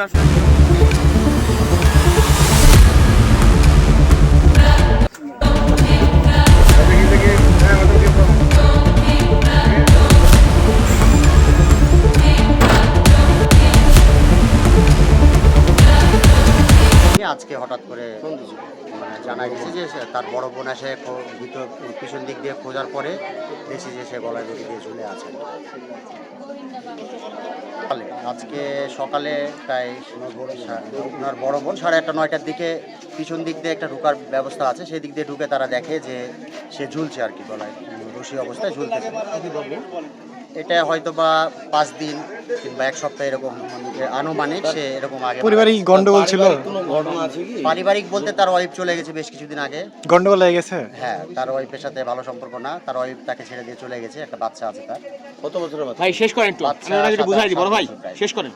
আসুন। আজকে হঠাৎ করে জানা গেছে যে তার বড় বোন এসে ভিতর পিছন দিক দিয়ে খোঁজার পরে দেখছি যে সে গলায় দড়ি দিয়ে ঝুলে আছে। আজকে সকালে প্রায় ওনার বড় বোন 8:30 9টার দিকে পিছন দিক দিয়ে একটা ঢোকার ব্যবস্থা আছে, সেই দিক দিয়ে ঢুকে তারা দেখে যে সে ঝুলছে আর কি, গলায় রশি অবস্থায় ঝুলতেছে। এটা হয়তো বা 5 দিন কিংবা 1 সপ্তাহ এরকম আনুমানিক সে এরকম আগে পারিবারিক গন্ডগোল ছিল। পারিবারিক বলতে তার ওয়াইফ চলে গেছে বেশ কিছুদিন আগে। গন্ডগোল হয়ে গেছে। হ্যাঁ, তার ওয়াইফের সাথে ভালো সম্পর্ক না, তার ওয়াইফ তাকে ছেড়ে দিয়ে চলে গেছে, একটা বাচ্চা আছে তার। ভাই শেষ করেন একটু, বাচ্চা আপনারা একটু বুঝাই দিই বড় ভাই, সাত আট বছর প্রায়। শেষ করেন।